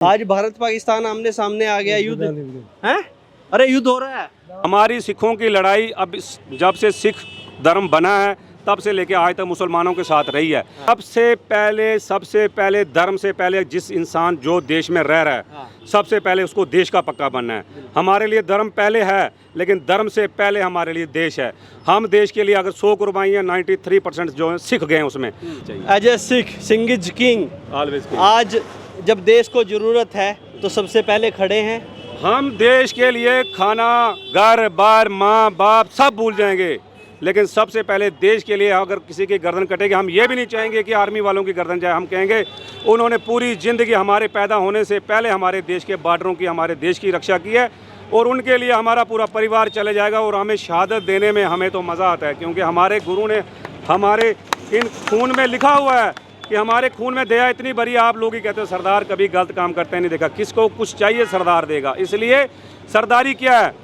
आज भारत पाकिस्तान आमने सामने आ गया, युद्ध है। अरे युद्ध हो रहा है। हमारी सिखों की लड़ाई अब जब से सिख धर्म बना है तब से लेके आज तक मुसलमानों के साथ रही है। सबसे पहले धर्म से पहले जिस इंसान जो देश में रह रहा है सबसे पहले उसको देश का पक्का बनना है। हमारे लिए धर्म पहले है, लेकिन धर्म से पहले हमारे लिए देश है। हम देश के लिए अगर 100 कुर्बानियाँ 93% जो है सिख गए उसमें। As a Sikh Singh is king always. आज जब देश को जरूरत है तो सबसे पहले खड़े हैं हम। देश के लिए खाना, घर बार, माँ बाप सब भूल जाएंगे, लेकिन सबसे पहले देश के लिए अगर किसी की गर्दन कटेगी, हम ये भी नहीं चाहेंगे कि आर्मी वालों की गर्दन जाए। हम कहेंगे उन्होंने पूरी ज़िंदगी हमारे पैदा होने से पहले हमारे देश के बॉर्डरों की, हमारे देश की रक्षा की है, और उनके लिए हमारा पूरा परिवार चले जाएगा। और हमें शहादत देने में हमें तो मज़ा आता है, क्योंकि हमारे गुरु ने हमारे इन खून में लिखा हुआ है कि हमारे खून में दया इतनी बड़ी। आप लोग ही कहते हो सरदार कभी गलत काम करते नहीं देखा। किसको कुछ चाहिए सरदार देगा। इसलिए सरदारी क्या है?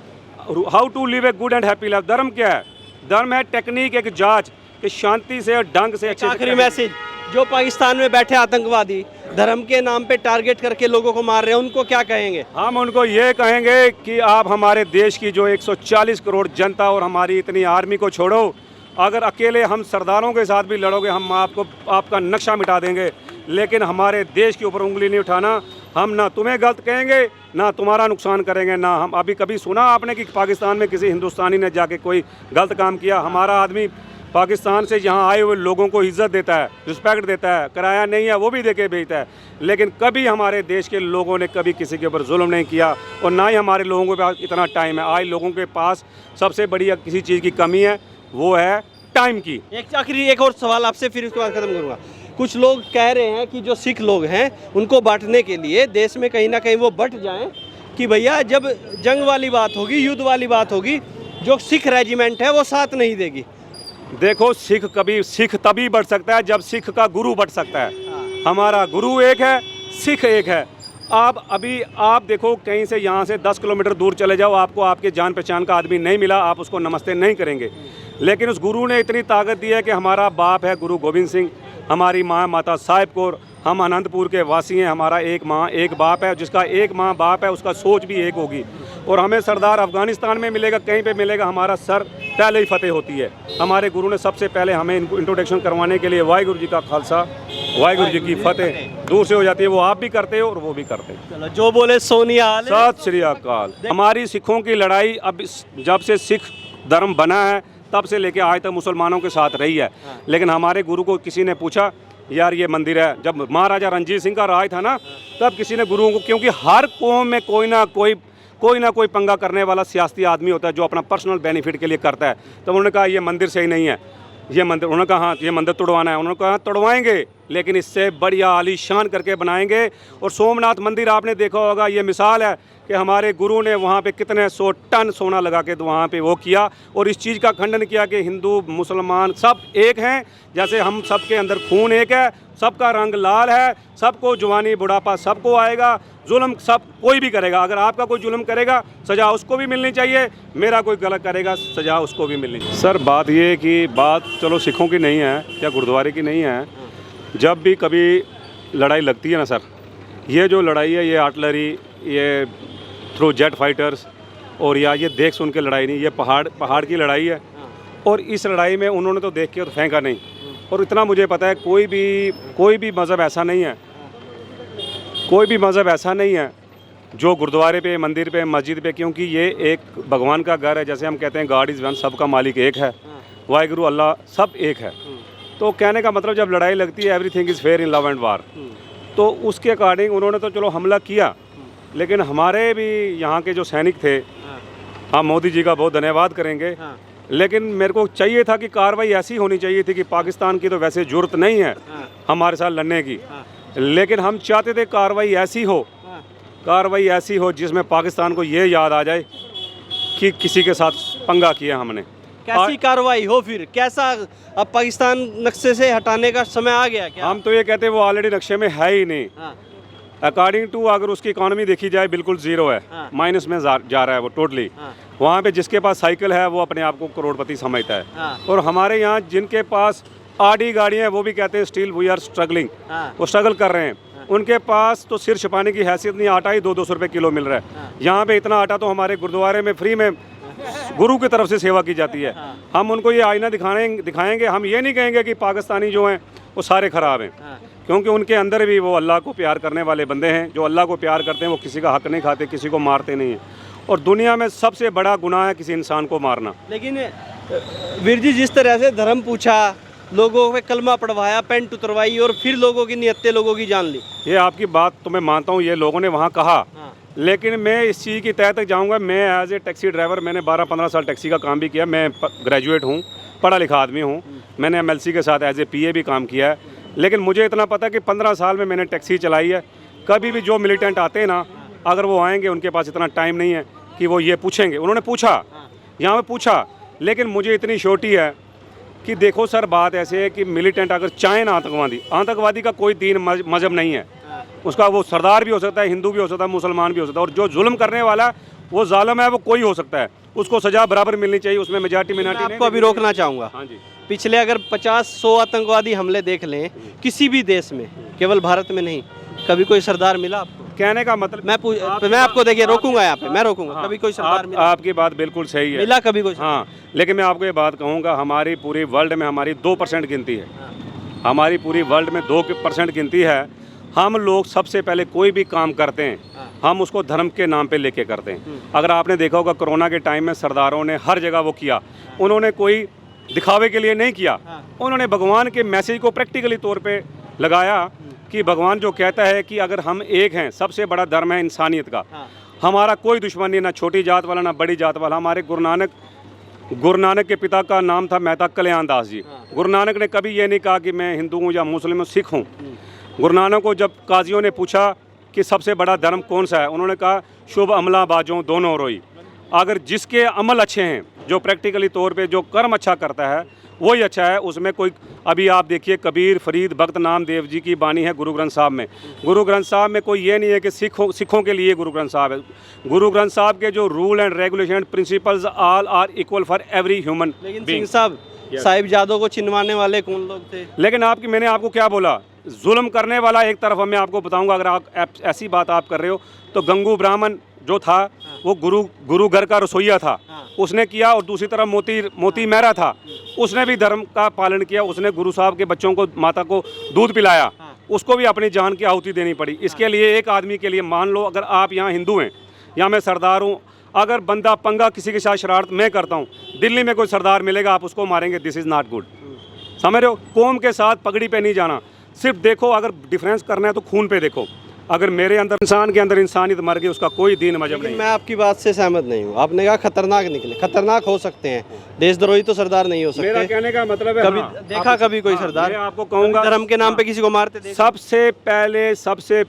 How to live a good and happy life. धर्म क्या है? धर्म है टेक्निक, एक जांच कि शांति से और ढंग से अच्छे। आखिरी मैसेज, जो पाकिस्तान में बैठे आतंकवादी धर्म के नाम पे टारगेट करके लोगों को मार रहे हैं, उनको क्या कहेंगे? हम उनको ये कहेंगे कि आप हमारे देश की जो 140 करोड़ जनता और हमारी इतनी आर्मी को छोड़ो। अगर अकेले हम सरदारों के साथ भी लड़ोगे, हम आपका नक्शा मिटा देंगे, लेकिन हमारे देश के ऊपर उंगली नहीं उठाना। हम ना तुम्हें गलत कहेंगे, ना तुम्हारा नुकसान करेंगे, ना हम। अभी कभी सुना आपने कि पाकिस्तान में किसी हिंदुस्तानी ने जाके कोई गलत काम किया? हमारा आदमी पाकिस्तान से यहाँ आए हुए लोगों को इज्जत देता है, रिस्पेक्ट देता है, किराया नहीं है वो भी देके भेजता है, लेकिन कभी हमारे देश के लोगों ने कभी किसी के ऊपर जुल्म नहीं किया, और ना ही हमारे लोगों के पास इतना टाइम है। आज लोगों के पास सबसे बड़ी किसी चीज़ की कमी है, वो है टाइम की। एक और सवाल आपसे, फिर उसके बाद खत्म करूँगा। कुछ लोग कह रहे हैं कि जो सिख लोग हैं उनको बांटने के लिए देश में कहीं ना कहीं वो बट जाएं, कि भैया जब जंग वाली बात होगी, युद्ध वाली बात होगी, जो सिख रेजिमेंट है वो साथ नहीं देगी। देखो सिख तभी बढ़ सकता है जब सिख का गुरु बढ़ सकता है। हमारा गुरु एक है, सिख एक है। आप देखो कहीं से यहाँ से 10 किलोमीटर दूर चले जाओ, आपको आपके जान पहचान का आदमी नहीं मिला, आप उसको नमस्ते नहीं करेंगे, लेकिन उस गुरु ने इतनी ताकत दी है कि हमारा बाप है गुरु गोविंद सिंह, हमारी माँ माता साहिब कौर, हम अनंतपुर के वासी हैं। हमारा एक माँ एक बाप है, जिसका एक माँ बाप है उसका सोच भी एक होगी। और हमें सरदार अफगानिस्तान में मिलेगा, कहीं पे मिलेगा, हमारा सर पहले ही फतेह होती है। हमारे गुरु ने सबसे पहले हमें इनको इंट्रोडक्शन करवाने के लिए वाहिगुरु जी का खालसा वाहिगुरु जी की फतेह दूर से हो जाती है। वो आप भी करते हो और वो भी करते हैं। चलो, जो बोले सोनिया सत श्री अकाल। हमारी सिखों की लड़ाई अब जब से सिख धर्म बना है तब से लेके आज तक मुसलमानों के साथ रही है। लेकिन हमारे गुरु को किसी ने पूछा, यार ये मंदिर है, जब महाराजा रणजीत सिंह का राज था ना, तब किसी ने गुरुओं को, क्योंकि हर कौम में कोई ना कोई पंगा करने वाला सियासी आदमी होता है जो अपना पर्सनल बेनिफिट के लिए करता है। तो उन्होंने कहा ये मंदिर सही नहीं है, ये मंदिर, उन्होंने कहा हाँ ये मंदिर तोड़वाना है, उन्होंने कहा तोड़वाएंगे, लेकिन इससे बढ़िया आलीशान करके बनाएंगे। और सोमनाथ मंदिर आपने देखा होगा, ये मिसाल है कि हमारे गुरु ने वहाँ पे कितने 100 टन सोना लगा के वहाँ पे वो किया, और इस चीज़ का खंडन किया कि हिंदू मुसलमान सब एक हैं, जैसे हम सब के अंदर खून एक है, सबका रंग लाल है, सबको जवानी बुढ़ापा सबको आएगा, जुल्म सब कोई भी करेगा। अगर आपका कोई जुल्म करेगा सज़ा उसको भी मिलनी चाहिए, मेरा कोई गलत करेगा सज़ा उसको भी मिलनी चाहिए। सर बात ये है कि बात चलो सिखों की नहीं है या गुरुद्वारे की नहीं है, जब भी कभी लड़ाई लगती है ना सर, ये जो लड़ाई है ये आर्टिलरी, ये थ्रू जेट फाइटर्स, और या ये देख सुन के लड़ाई नहीं, ये पहाड़ की लड़ाई है। और इस लड़ाई में उन्होंने तो देख के तो फेंका नहीं। और इतना मुझे पता है कोई भी मज़हब ऐसा नहीं है, कोई भी मज़हब ऐसा नहीं है जो गुरुद्वारे पे, मंदिर पे, मस्जिद पे, क्योंकि ये एक भगवान का घर है। जैसे हम कहते हैं गॉड इज़ वन, सबका मालिक एक है, वाहिगुरु अल्लाह सब एक है। तो कहने का मतलब जब लड़ाई लगती है everything is fair in love and वार, तो उसके अकॉर्डिंग उन्होंने तो चलो हमला किया, लेकिन हमारे भी यहाँ के जो सैनिक थे, हम मोदी जी का बहुत धन्यवाद करेंगे, लेकिन मेरे को चाहिए था कि कार्रवाई ऐसी होनी चाहिए थी कि पाकिस्तान की तो वैसे ज़रूरत नहीं है हमारे साथ लड़ने की, लेकिन हम चाहते थे कार्रवाई ऐसी हो जिसमें पाकिस्तान को ये याद आ जाए कि किसी के साथ पंगा किया हमने। कैसी कार्रवाई हो फिर? कैसा अब पाकिस्तान नक्शे से हटाने का समय आ गया क्या? हम तो ये कहते हैं वो ऑलरेडी नक्शे में है ही नहीं। अकॉर्डिंग टू अगर उसकी इकॉनमी देखी जाए बिल्कुल ज़ीरो है, माइनस में जा रहा है वो टोटली। वहाँ पे जिसके पास साइकिल है वो अपने आप को करोड़पति समझता है। और हमारे यहाँ जिनके पास आडी गाड़ियाँ हैं वो भी कहते हैं स्टिल वी आर स्ट्रगलिंग, वो स्ट्रगल कर रहे हैं। उनके पास तो सिर छिपाने की हैसियत नहीं, आटा ही 200-200 रुपये किलो मिल रहा है। यहाँ पे इतना आटा तो हमारे गुरुद्वारे में फ्री में गुरु की तरफ से सेवा की जाती है। हम उनको ये आईना दिखाएंगे, हम ये नहीं कहेंगे कि पाकिस्तानी जो हैं वो सारे ख़राब हैं, क्योंकि उनके अंदर भी वो अल्लाह को प्यार करने वाले बंदे हैं। जो अल्लाह को प्यार करते हैं वो किसी का हक नहीं खाते, किसी को मारते नहीं हैं। और दुनिया में सबसे बड़ा गुनाह है किसी इंसान को मारना। लेकिन वीर जी, जिस तरह से धर्म पूछा, लोगों पे कलमा पढ़वाया, पेंट उतरवाई और फिर लोगों की नियतें लोगों की जान ली, ये आपकी बात तो मैं मानता हूँ, ये लोगों ने वहाँ कहा। लेकिन मैं इस चीज़ की तह तक जाऊँगा। मैं एज ए टैक्सी ड्राइवर, मैंने 12-15 साल टैक्सी का काम भी किया। मैं ग्रेजुएट हूँ, पढ़ा लिखा आदमी हूँ। मैंने MLC के साथ एज ए PA भी काम किया है। लेकिन मुझे इतना पता कि 15 साल में मैंने टैक्सी चलाई है। कभी भी जो मिलिटेंट आते हैं ना, अगर वो आएंगे, उनके पास इतना टाइम नहीं है कि वो ये पूछेंगे। उन्होंने पूछा, यहाँ पे पूछा, लेकिन मुझे इतनी छोटी है कि देखो सर, बात ऐसे है कि मिलिटेंट अगर चाहें ना, आतंकवादी का कोई दीन मजहब नहीं है। उसका वो सरदार भी हो सकता है, हिंदू भी हो सकता है, मुसलमान भी हो सकता है। और जो जुल्म करने वाला वो जालिम है, वो कोई हो सकता है, उसको सजा बराबर मिलनी चाहिए। उसमें मेजॉरिटी मिनॉरिटी आपको अभी रोकना चाहूँगा। हाँ जी। पिछले अगर 50-100 आतंकवादी हमले देख लें किसी भी देश में, केवल भारत में नहीं, कभी कोई सरदार मिला आपको? कहने का मतलब मैं आपको देखिए रोकूंगा, यहाँ पे मैं रोकूंगा। कभी कोई सरदार मिला? आपकी बात बिल्कुल सही है, मिला कभी कोई? हाँ, लेकिन मैं आपको ये बात कहूँगा, हमारी पूरी वर्ल्ड में हमारी 2% गिनती है। हमारी पूरी वर्ल्ड में 2% गिनती है। हम लोग सबसे पहले कोई भी काम करते हैं, हम उसको धर्म के नाम पे लेके करते हैं। अगर आपने देखा होगा, कोरोना के टाइम में सरदारों ने हर जगह वो किया। उन्होंने कोई दिखावे के लिए नहीं किया, उन्होंने भगवान के मैसेज को प्रैक्टिकली तौर पे लगाया कि भगवान जो कहता है कि अगर हम एक हैं, सबसे बड़ा धर्म है इंसानियत का। हमारा कोई दुश्मन नहीं, ना छोटी जात वाला ना बड़ी जात वाला। हमारे गुरु नानक के पिता का नाम था मेहता कल्याण दास जी। गुरु नानक ने कभी ये नहीं कहा कि मैं हिंदू हूँ या मुस्लिम हूँ, सिख हूँ। गुरु नानक को जब काजियों ने पूछा कि सबसे बड़ा धर्म कौन सा है, उन्होंने कहा शुभ अमला बाजों दोनों रोई। अगर जिसके अमल अच्छे हैं, जो प्रैक्टिकली तौर पे जो कर्म अच्छा करता है, वही अच्छा है। उसमें कोई, अभी आप देखिए, कबीर फरीद भक्त नामदेव जी की बानी है गुरु ग्रंथ साहब में। गुरु ग्रंथ साहब में कोई ये नहीं है कि सिखों के लिए गुरु ग्रंथ साहब है। गुरु ग्रंथ साहब के जो rule and regulation principles all are equal for every human. लेकिन सिंह साहब, साहिबजादों को चिनवाने वाले कौन लोग थे? लेकिन मैंने आपको क्या बोला, जुल्म करने वाला एक तरफ। मैं आपको बताऊंगा, अगर आप ऐसी बात आप कर रहे हो, तो गंगू ब्राह्मण जो था वो गुरु घर का रसोइया था, उसने किया। और दूसरी तरफ मोती मेहरा था, उसने भी धर्म का पालन किया। उसने गुरु साहब के बच्चों को, माता को दूध पिलाया, उसको भी अपनी जान की आहुति देनी पड़ी। इसके लिए एक आदमी के लिए, मान लो अगर आप यहाँ हिंदू हैं या मैं सरदार हूँ, अगर बंदा पंगा किसी के साथ शरारत मैं करता हूँ, दिल्ली में कोई सरदार मिलेगा, आप उसको मारेंगे। This is not good. समझ रहे हो? कौम के साथ पगड़ी पे नहीं जाना। सिर्फ देखो, अगर डिफरेंस करना है तो खून पे देखो। अगर मेरे अंदर, इंसान के अंदर इंसानियत मर गई, उसका कोई दीन मजहब नहीं। मैं आपकी बात से सहमत नहीं हूँ। आपने कहा खतरनाक निकले, खतरनाक हो सकते हैं, देशद्रोही तो सरदार नहीं हो सकते। मेरा कहने का मतलब है, कभी देखा कभी कोई सरदार? मैं आपको कहूँगा, धर्म के नाम पे किसी को मारते देखा? सबसे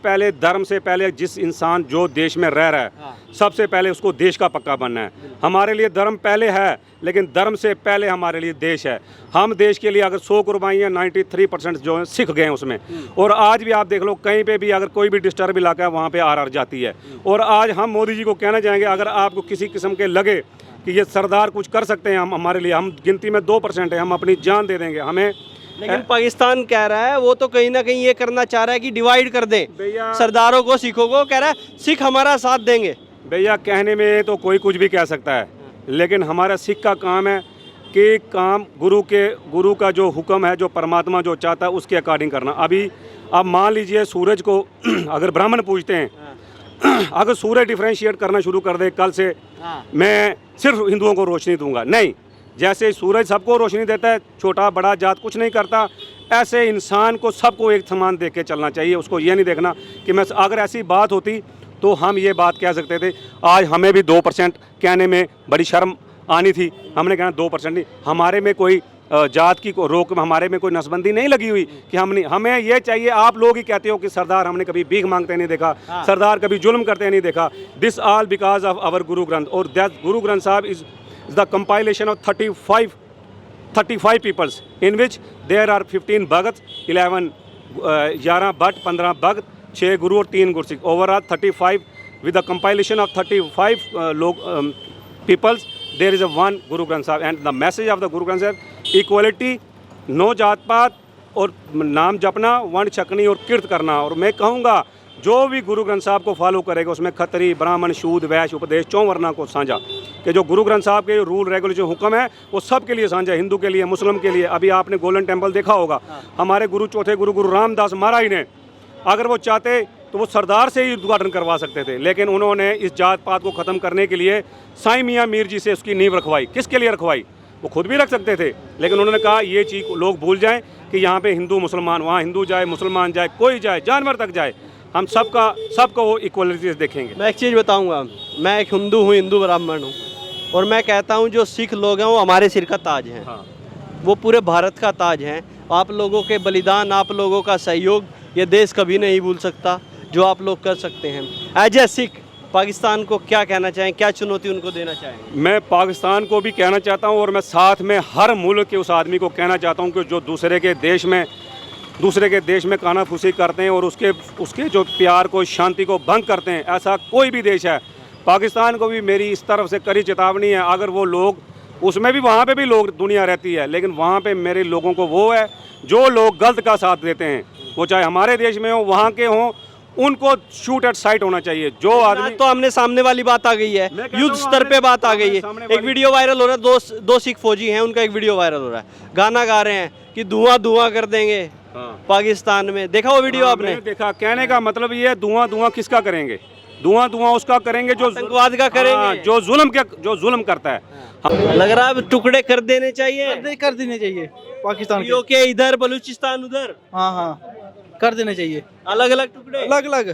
पहले धर्म से पहले जिस इंसान जो देश में रह रहा है, सबसे पहले उसको देश का पक्का बनना है। हमारे लिए धर्म पहले है, लेकिन धर्म से पहले हमारे लिए देश है। हम देश के लिए अगर 100 कुर्बानियाँ, 93% जो है सिख गए हैं उसमें। और आज भी आप देख लो, कहीं पे भी अगर कोई भी डिस्टर्ब इलाका है, वहाँ पे RR जाती है। और आज हम मोदी जी को कहना चाहेंगे, अगर आपको किसी किस्म के लगे कि ये सरदार कुछ कर सकते हैं, हम हमारे लिए, हम गिनती में 2% है, हम अपनी जान दे देंगे हमें। लेकिन पाकिस्तान कह रहा है, वो तो कहीं ना कहीं ये करना चाह रहा है कि डिवाइड कर दे सरदारों को, सिखों को। कह रहा है सिख हमारा साथ देंगे। भैया, कहने में तो कोई कुछ भी कह सकता है, लेकिन हमारा सिख का काम है कि काम गुरु का जो हुक्म है, जो परमात्मा जो चाहता है, उसके अकॉर्डिंग करना। अभी आप मान लीजिए, सूरज को अगर ब्राह्मण पूजते हैं, अगर सूरज डिफ्रेंशिएट करना शुरू कर दे कल से, मैं सिर्फ हिंदुओं को रोशनी दूंगा, नहीं। जैसे सूरज सबको रोशनी देता है, छोटा बड़ा जात कुछ नहीं करता, ऐसे इंसान को सबको एक समान देख के चलना चाहिए। उसको ये नहीं देखना कि मैं, अगर ऐसी बात होती तो हम ये बात कह सकते थे। आज हमें भी 2% कहने में बड़ी शर्म आनी थी। हमने कहना 2% नहीं, हमारे में कोई जात की रोक, हमारे में कोई नसबंदी नहीं लगी हुई कि हमें ये चाहिए। आप लोग ही कहते हो कि सरदार हमने कभी भीख मांगते नहीं देखा, सरदार कभी जुल्म करते नहीं देखा। This all because of our Guru Granth. और that Guru Granth Sahab is the compilation of 35 peoples in which there are 15 Bhagat, 11 Bhatt, 15 Bhagat, 6 Guru और 3 Gursikh. Overall 35 with the compilation of 35 peoples, there is a one Guru Granth Sahib, and the message of the Guru Granth Sahib, equality, no जात पात और नाम जपना, वर्ण छकनी और कीर्त करना। और मैं कहूँगा जो भी गुरु ग्रंथ साहब को फॉलो करेगा उसमें खत्री, ब्राह्मण, शूद्र, वैश्य, उपदेश, चौं वर्णा को साझा, कि जो गुरु ग्रंथ साहब के रूल रेगुलेशन हुक्म है वो सब के लिए साझा, हिंदू के लिए, मुस्लिम के लिए। अभी आपने गोल्डन टेम्पल देखा होगा, हमारे गुरु चौथे गुरु रामदास महाराज ने अगर वो चाहते तो वो सरदार से ही उद्घाटन करवा सकते थे, लेकिन उन्होंने इस जात पात को ख़त्म करने के लिए साईं मियाँ मीर जी से उसकी नींव रखवाई। किसके लिए रखवाई? वो खुद भी रख सकते थे, लेकिन उन्होंने कहा ये चीज़ लोग भूल जाएं कि यहाँ पे हिंदू मुसलमान, वहाँ हिंदू जाए, मुसलमान जाए, कोई जाए, जानवर तक जाए, हम सबको वो इक्वलिटी देखेंगे। मैं एक चीज़ बताऊंगा, मैं एक हिंदू हूँ, हिंदू ब्राह्मण हूँ, और मैं कहता हूँ जो सिख लोग हैं वो हमारे सिर का ताज हैं। हाँ। वो पूरे भारत का ताज हैं। आप लोगों के बलिदान, आप लोगों का सहयोग ये देश कभी नहीं भूल सकता, जो आप लोग कर सकते हैं। एज ए सिख पाकिस्तान को क्या कहना चाहें, क्या चुनौती उनको देना चाहेंगे? मैं पाकिस्तान को भी कहना चाहता हूँ और मैं साथ में हर मुल्क के उस आदमी को कहना चाहता हूँ कि जो दूसरे के देश में कानाफूसी करते हैं और उसके जो प्यार को, शांति को भंग करते हैं, ऐसा कोई भी देश है, पाकिस्तान को भी मेरी इस तरफ से कड़ी चेतावनी है। अगर वो लोग, उसमें भी वहाँ पे भी लोग दुनिया रहती है, लेकिन वहाँ पे मेरे लोगों को वो है जो लोग गलत का साथ देते हैं, वो चाहे हमारे देश में हो, वहाँ के हों, उनको शूट एट साइट होना चाहिए। जो आदमी तो आमने सामने वाली बात आ गई है, युद्ध स्तर पे बात आ गई है। एक वीडियो वायरल हो रहा है, दो सिख फौजी हैं, उनका एक वीडियो वायरल हो रहा है, गाना गा रहे हैं कि धुआं धुआं कर देंगे पाकिस्तान में। देखा वो वीडियो आपने? देखा। कहने का मतलब ये है, धुआं धुआं किसका करेंगे? धुआं धुआं उसका करेंगे जो आतंकवाद का करेंगे, जो जुल्म करता है। लग रहा है टुकड़े कर देने चाहिए, कर देने चाहिए पाकिस्तान के। के इधर, बलूचिस्तान उधर, हाँ कर देने चाहिए, अलग अलग टुकड़े, अलग अलग।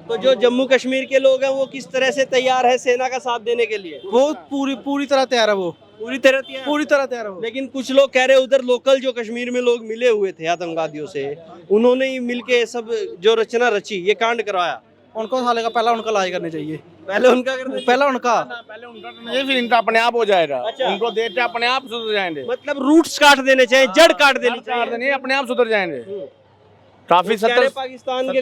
तो जो जम्मू कश्मीर के लोग हैं वो किस तरह से तैयार है सेना का साथ देने के लिए? वो पूरी तरह तैयार है, वो पूरी तरह तैयार है वो। लेकिन कुछ लोग कह रहे उधर लोकल जो कश्मीर में लोग मिले हुए थे आतंकवादियों से, उन्होंने ही मिलके सब जो रचना रची, ये कांड करवाया। उनको साले का पहला उनका इलाज करने चाहिए, पहले उनका करना, पहला उनका नहीं, फिर इनका अपने आप हो जाएगा। अच्छा। उनको देते अपने आप सुधर जाएंगे, मतलब रूट्स काट देने चाहिए, जड़ काट देनी चाहिए। नहीं अपने आप सुधर जाएंगे। काफी कह रहे पाकिस्तान के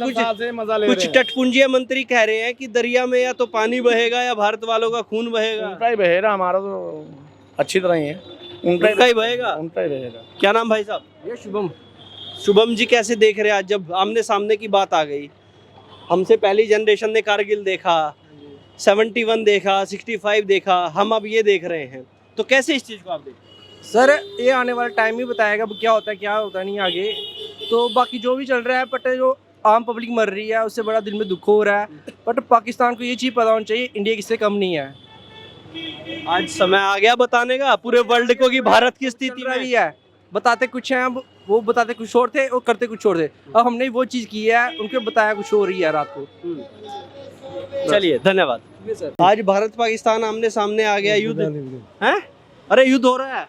कुछ टटपुंजिया मंत्री कह रहे हैं कि दरिया में या तो पानी बहेगा या भारत वालों का खून बहेगा। उनका ही बहेगा, हमारा तो अच्छी तरह ही है, उनका ही बहेगा। उनका ही बहेगा। क्या नाम भाई साहब? ये शुभम जी, कैसे देख रहे हैं आज जब आमने सामने की बात आ गई? हमसे पहली जनरेशन ने कारगिल देखा, 71 देखा, 65 देखा, हम अब ये देख रहे हैं, तो कैसे इस चीज को आप देखते? सर ये आने वाला टाइम ही बताएगा क्या होता नहीं आगे। तो बाकी जो भी चल रहा है, बट जो आम पब्लिक मर रही है उससे बड़ा दिल में दुख हो रहा है। बट पाकिस्तान को ये चीज़ पता होनी चाहिए, इंडिया किससे कम नहीं है। आज समय आ गया बताने का पूरे वर्ल्ड को कि भारत की स्थिति में भी है। बताते कुछ हैं, अब वो बताते कुछ और थे और करते कुछ और थे। अब हमने वो चीज़ की है, उनको बताया कुछ और ही है रात को। चलिए, धन्यवाद। आज भारत पाकिस्तान आमने सामने आ गया, युद्ध है। अरे युद्ध हो रहा है।